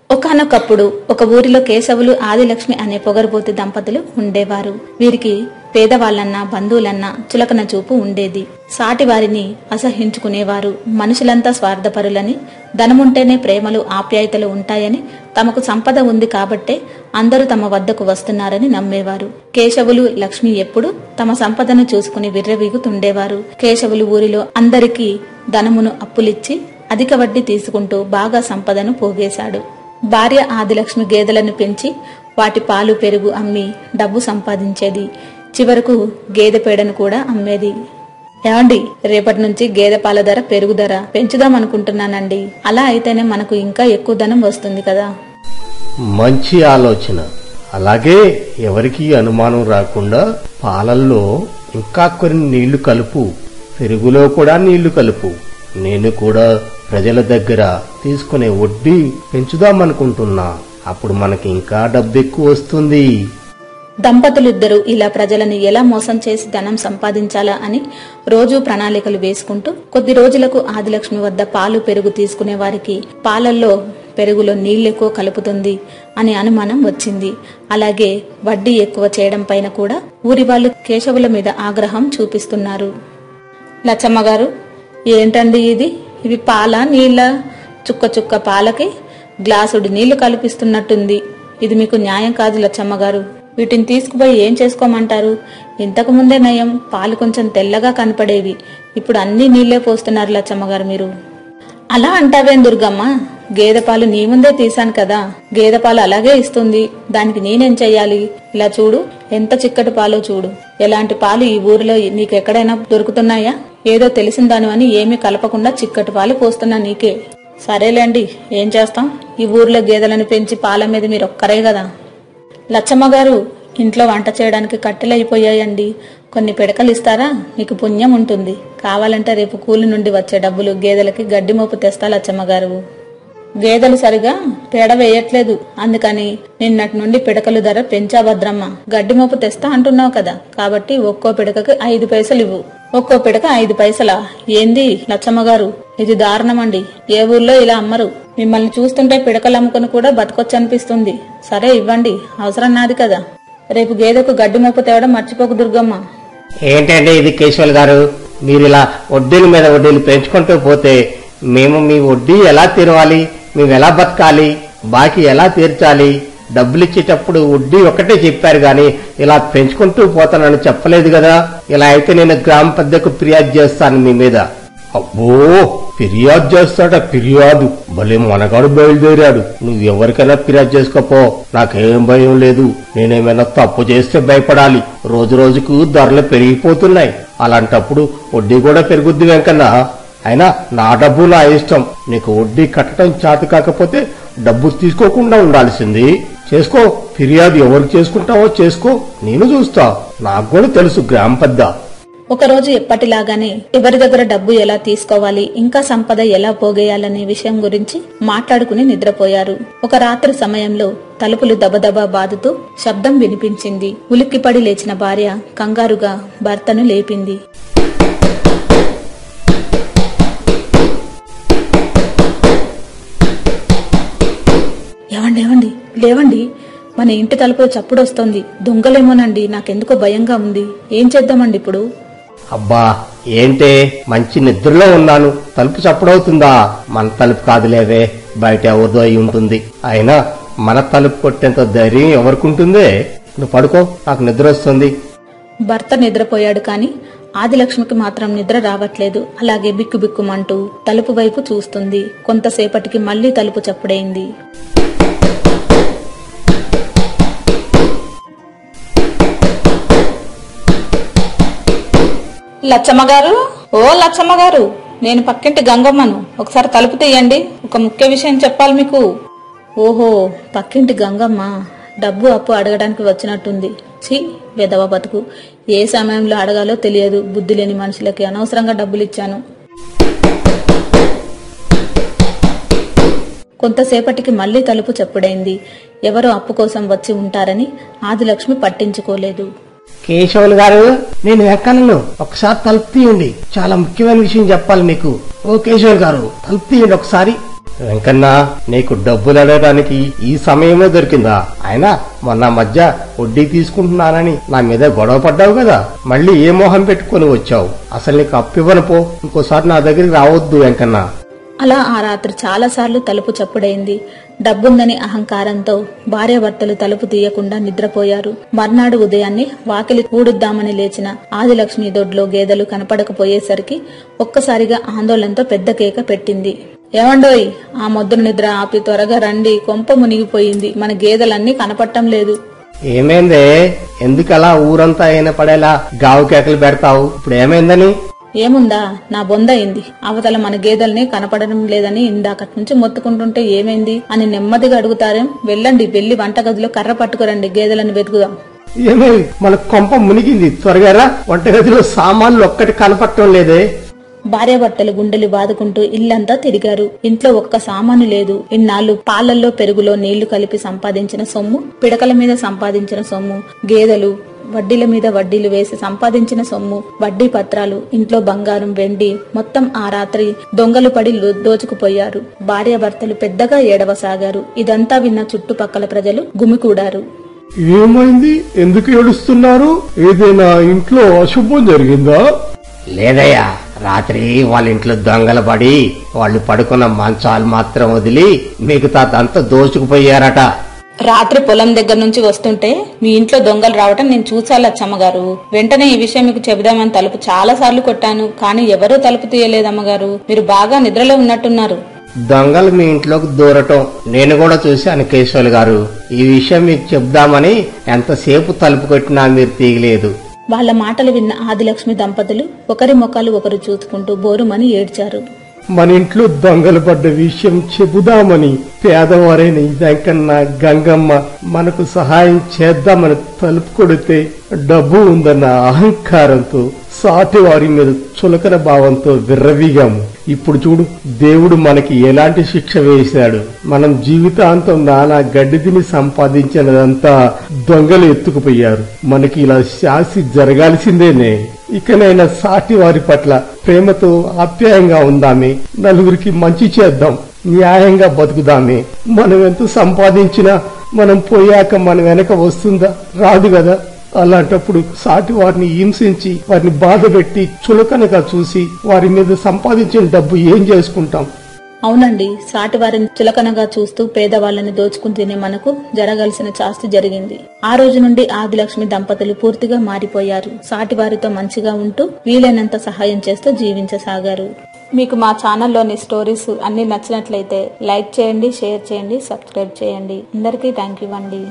ఒకానొకప్పుడు ఒక ఊరిలో కేశవులు ఆదిలక్ష్మి అనే పొగరుబోతు దంపతులు ఉండేవారు. వీరికి పేదవాళ్లన్నా బంధువులన్నా చులకన చూపు ఉండేది. సాటి వారిని అసహించుకునేవారు. మనుషులంతా స్వార్థపరులని, ధనముంటేనే ప్రేమలు ఆప్యాయతలు ఉంటాయని, తమకు సంపద ఉంది కాబట్టే అందరూ తమ వద్దకు వస్తున్నారని నమ్మేవారు. కేశవులు లక్ష్మి ఎప్పుడు తమ సంపదను చూసుకుని విర్రవీగుతుండేవారు. కేశవులు ఊరిలో అందరికీ ధనమును అప్పులిచ్చి అధిక వడ్డీ తీసుకుంటూ బాగా సంపదను పోగేశాడు. భార్య ఆదిలక్ష్మి గేదెలను పెంచి వాటి పాలు పెరుగు అమ్మి డబ్బు సంపాదించేది. చివరకు గేదె పేడను కూడా అమ్మేది. ఏమండి, రేపటి నుంచి గేదె పాల ధర పెరుగు ధర పెంచుదామనుకుంటున్నానండి. అలా అయితేనే మనకు ఇంకా ఎక్కువ ధనం వస్తుంది కదా. మంచి ఆలోచన. అలాగే ఎవరికి అనుమానం రాకుండా పాలల్లో ఇంకా కొన్ని నీళ్లు కలుపు, పెరుగులో కూడా నీళ్లు కలుపు. నేను కూడా ప్రజల దగ్గర తీసుకునే వడ్డీ పెంచుదామనుకుంటున్నా. అప్పుడు మనకి ఇంకా డబ్బు ఎక్కువ వస్తుంది. దంపతులిద్దరూ ఇలా ప్రజలను ఎలా మోసం చేసి ధనం సంపాదించాలా అని రోజూ ప్రణాళికలు వేసుకుంటూ కొద్ది రోజులకు ఆదిలక్ష్మి వద్ద పాలు పెరుగు తీసుకునే వారికి పాలల్లో పెరుగులో నీళ్లెక్కువ కలుపుతుంది అనే అనుమానం వచ్చింది. అలాగే వడ్డీ ఎక్కువ చేయడం పైన కూడా ఊరి వాళ్లు కేశవుల మీద ఆగ్రహం చూపిస్తున్నారు. లచ్చమ్మగారు, ఏంటండి ఇది? ఇవి పాల నీళ్ల? చుక్క చుక్క పాలకి గ్లాసుడి నీళ్లు కల్పిస్తున్నట్టుంది. ఇది మీకు న్యాయం కాదు లచ్చమ్మగారు. వీటిని తీసుకుపోయి ఏం చేసుకోమంటారు? ఇంతకు ముందే నయం, పాలు కొంచెం తెల్లగా కనపడేవి. ఇప్పుడు అన్ని నీళ్లే పోస్తున్నారు లచ్చమ్మగారు మీరు. అలా అంటావేం దుర్గమ్మ? గేదె పాలు నీ ముందే తీశాను కదా. గేదె పాలు అలాగే ఇస్తుంది. దానికి నేనేం చెయ్యాలి? ఇలా చూడు, ఎంత చిక్కటి పాలో చూడు. ఎలాంటి పాలు ఈ ఊరిలో నీకెక్కడైనా దొరుకుతున్నాయా? ఏదో తెలిసిందాను అని ఏమీ కలపకుండా చిక్కటి పాలు పోస్తున్నా నీకే. సరేలేండి, ఏం చేస్తాం? ఈ ఊర్లో గేదెలను పెంచి పాల మీద మీరొక్కరే కదా. లచ్చమ్మగారు, ఇంట్లో వంట చేయడానికి కట్టెలు అయిపోయాయండి. కొన్ని పిడకలు ఇస్తారా? మీకు పుణ్యం ఉంటుంది. కావాలంటే రేపు కూలి నుండి వచ్చే డబ్బులు గేదెలకి గడ్డి మోపు తెస్తా లచ్చమ్మగారు. గేదెలు సరిగా పేడ వేయట్లేదు, అందుకని నిన్నటి నుండి పిడకలు ధర పెంచా భద్రమ్మ. గడ్డి మోపు తెస్తా అంటున్నావు కదా, కాబట్టి ఒక్కో పిడకకి 5 పైసలు ఇవ్వు. ఒక్కో పిడక 5 పైసలా? ఏంది లచ్చమ్మగారు, ఇది దారుణమండి. ఏ ఊర్లో ఇలా అమ్మరు. మిమ్మల్ని చూస్తుంటే పిడకలు అమ్ముకుని కూడా బతకొచ్చనిపిస్తుంది. సరే ఇవ్వండి, అవసరం నాది కదా. రేపు గేదెకు గడ్డి మోపు తేవడం మర్చిపోకు దుర్గమ్మ. ఏంటంటే ఇది కేశవులు గారు, మీరు ఇలా వడ్డీల మీద వడ్డీలు పెంచుకుంటూ పోతే మేము మీ వడ్డీ ఎలా తీరవాలి? మేము ఎలా బతకాలి? బాకీ ఎలా తీర్చాలి? డబ్బులిచ్చేటప్పుడు వడ్డీ ఒకటే చెప్పారు గాని ఇలా పెంచుకుంటూ పోతానని చెప్పలేదు కదా. ఇలా అయితే నేను గ్రామ పెద్దకు ఫిర్యాదు చేస్తాను మీ మీద. అబ్బో, ఫిర్యాదు చేస్తాడా? ఫిర్యాదు భలే మనగాడు బయలుదేరాడు. నువ్వు ఎవరికైనా ఫిర్యాదు చేసుకోపో, నాకేం భయం లేదు. నేనేమైనా తప్పు చేస్తే భయపడాలి. రోజు రోజుకు ధరలు పెరిగిపోతున్నాయి. అలాంటప్పుడు వడ్డీ కూడా పెరుగుద్ది వెంకన్న. అయినా నా డబ్బు నా ఇష్టం. నీకు వడ్డీ కట్టడం చేత కాకపోతే డబ్బు తీసుకోకుండా ఉండాల్సింది. చేసుకో, ఫిర్యాదు ఎవరు చేసుకుంటావో చేసుకో, నేను చూస్తా. నాకు కూడా తెలుసు గ్రామ పెద్ద. ఒకరోజు ఎప్పటిలాగానే ఎవరి దగ్గర డబ్బు ఎలా తీసుకోవాలి, ఇంకా సంపద ఎలా పోగేయాలనే విషయం గురించి మాట్లాడుకుని నిద్రపోయారు. ఒక రాత్రి సమయంలో తలుపులు దబదబా బాదుతూ శబ్దం వినిపించింది. ఉలిక్కిపడి లేచిన భార్య కంగారుగా భర్తను లేపింది. ఏవండి, లేవండి, మన ఇంటి తలుపు చప్పుడొస్తోంది. దొంగలేమోనండి, నాకెందుకో భయంగా ఉంది. ఏం చేద్దామండి ఇప్పుడు? అబ్బా, ఏంటే మంచి నిద్రలో ఉన్నాను. తలుపు చప్పుడవుతుందా? మన తలుపు కాదులేవే, బయట ఎవరిదో అయి ఉంటుంది. అయినా మన తలుపు కొట్టేంత ధైర్యం ఎవరికుంటుందే? నువ్వు పడుకో, నాకు నిద్ర వస్తుంది. భర్త నిద్రపోయాడు కాని ఆదిలక్ష్మికి మాత్రం నిద్ర రావట్లేదు. అలాగే బిక్కుబిక్కుమంటూ తలుపు వైపు చూస్తుంది. కొంతసేపటికి మళ్లీ తలుపు చప్పుడైంది. లచ్చమ్మగారు, ఓ లచ్చమ్మగారు, నేను పక్కింటి గంగమ్మను. ఒకసారి తలుపు తీయండి, ఒక ముఖ్య విషయం చెప్పాలి మీకు. ఓహో, పక్కింటి గంగమ్మ డబ్బు అప్పు అడగడానికి వచ్చినట్టుంది. ఛీ, వెధవ బతుకు. ఏ సమయంలో అడగాలో తెలియదు. బుద్ధి లేని మనుషులకి అనవసరంగా డబ్బులిచ్చాను. కొంతసేపటికి మళ్లీ తలుపు చప్పుడైంది. ఎవరో అప్పు కోసం వచ్చి ఉంటారని ఆదిలక్ష్మి పట్టించుకోలేదు. కేశవులు గారు, నేను వెంకన్నను, ఒకసారి తలుపు తీయండి, చాలా ముఖ్యమైన విషయం చెప్పాలి మీకు. ఓ కేశవులు గారు, తలుపు తీయండి ఒకసారి. వెంకన్న, నీకు డబ్బులు అడగడానికి ఈ సమయమే దొరికిందా? అయినా మొన్న మధ్య వడ్డీ తీసుకుంటున్నానని నా మీద గొడవ పడ్డావు కదా, మళ్ళీ ఏ మోహం పెట్టుకుని వచ్చావు? అసలు నీకు అప్పివ్వను పో, ఇంకోసారి నా దగ్గరికి రావద్దు వెంకన్న. అలా ఆ రాత్రి చాలాసార్లు తలుపు చప్పుడైంది. డబ్బుందని అహంకారంతో భార్యాభర్తలు తలుపు తీయకుండా నిద్రపోయారు. మర్నాడు ఉదయాన్నే వాకిలి ఊడుద్దామని లేచిన ఆదిలక్ష్మి దొడ్లో గేదెలు కనపడకపోయేసరికి ఒక్కసారిగా ఆందోళనతో పెద్ద కేక పెట్టింది. ఏమండోయ్, ఆ మొద్దున నిద్ర ఆపి త్వరగా రండి, కొంప మునిగిపోయింది, మన గేదెలన్నీ కనపడటం లేదు. ఏమైందే? ఎందుకలా ఊరంతా అయిన పడేలా గావు కేకలు పెడతావు? ఇప్పుడు ఏమైందని? ఏముందా, నా బొంద అయింది. అవతల మన గేదెల్ని కనపడడం లేదని ఇందాకటి నుంచి మొత్తుకుంటుంటే ఏమైంది అని నెమ్మదిగా అడుగుతారేం? వెళ్ళండి, వెళ్లి వంటగదిలో కర్ర పట్టుకురండి, గేదెలను వెతుకుదాం. ఏమై, మన కొంప మునిగింది, త్వరగా రా. వంటగదిలో సామాన్లు ఒక్కటి కనపడటం లేదే. భార్యాభర్తలు గుండెలు బాదుకుంటూ ఇల్లంతా తిరిగారు. ఇంట్లో ఒక్క సామాను లేదు. ఇన్నాళ్లు పాలల్లో పెరుగులో నీళ్లు కలిపి సంపాదించిన సొమ్ము, పిడకల మీద సంపాదించిన సొమ్ము, గేదెలు, వడ్డీల మీద వడ్డీలు వేసి సంపాదించిన సొమ్ము, వడ్డీ పత్రాలు, ఇంట్లో బంగారం, వెండి మొత్తం ఆ రాత్రి దొంగలు పడి దోచుకుపోయారు. భార్యాభర్తలు పెద్దగా ఏడవసాగారు. ఇదంతా విన్న చుట్టుపక్కల ప్రజలు గుమికూడారు. ఏమైంది? ఎందుకు ఏడుస్తున్నారు? ఏదైనా ఇంట్లో అశుభం జరిగిందా? లేదయ్యా, రాత్రి వాళ్ళ ఇంట్లో దొంగలు పడి వాళ్ళు పడుకున్న మంచాలు మాత్రం వదిలి మిగతాదంతా దోచుకుపోయారట. రాత్రి పొలం దగ్గర నుంచి వస్తుంటే మీ ఇంట్లో దొంగలు రావటం నేను చూసాను అచ్చమ్మగారు. వెంటనే ఈ విషయం మీకు చెబుదామని తలుపు చాలా సార్లు కొట్టాను, కానీ ఎవరూ తలుపు తీయలేదమ్మగారు. మీరు బాగా నిద్రలో ఉన్నట్టున్నారు. దొంగలు మీ ఇంట్లోకి దూరటం నేను కూడా చూశాను కేశవులు గారు. ఈ విషయం మీకు చెప్దామని ఎంతసేపు తలుపు కొట్టినా మీరు తీయలేదు. వాళ్ల మాటలు విన్న ఆదిలక్ష్మి దంపతులు ఒకరి ముఖాలు ఒకరు చూసుకుంటూ బోరుమని ఏడ్చారు. మన ఇంట్లో దొంగలు పడ్డ విషయం చెబుదామని పేదవారైన వెంకన్న, గంగమ్మ మనకు సహాయం చేద్దామని తలుపు కొడితే డబ్బు ఉందన్న అహంకారంతో సాటి వారి మీద చులకన భావంతో విర్రవీగాము. ఇప్పుడు చూడు, దేవుడు మనకి ఎలాంటి శిక్ష వేశాడు. మనం జీవితాంతం నానా గడ్డి తిని సంపాదించినదంతా దొంగలు ఎత్తుకుపోయారు. మనకి ఇలా శాస్తి జరగాల్సిందేనే. ఇకనైనా సాటి వారి పట్ల ప్రేమతో ఆప్యాయంగా ఉందామే, నలుగురికి మంచి చేద్దాం, న్యాయంగా బతుకుదామే. మనం ఎంత సంపాదించినా మనం పోయాక మన వెనక వస్తుందా? రాదు కదా. అలాంటప్పుడు సాటి వారిని హింసించి వారిని బాధ పెట్టి చులకనగా చూసి వారి మీద సంపాదించిన డబ్బు ఏం చేసుకుంటాం? అవునండి, సాటి వారిని చులకనగా చూస్తూ పేదవాళ్లని దోచుకుని తినే మనకు జరగాల్సిన శాస్తి జరిగింది. ఆ రోజు నుండి ఆదిలక్ష్మి దంపతులు పూర్తిగా మారిపోయారు. సాటి వారితో మంచిగా ఉంటూ వీలైనంత సహాయం చేస్తూ జీవించసాగారు. మీకు మా ఛానల్లోని స్టోరీస్ అన్ని నచ్చినట్లయితే లైక్ చేయండి, షేర్ చేయండి, సబ్స్క్రైబ్ చేయండి. అందరికీ థ్యాంక్ యూ అండి.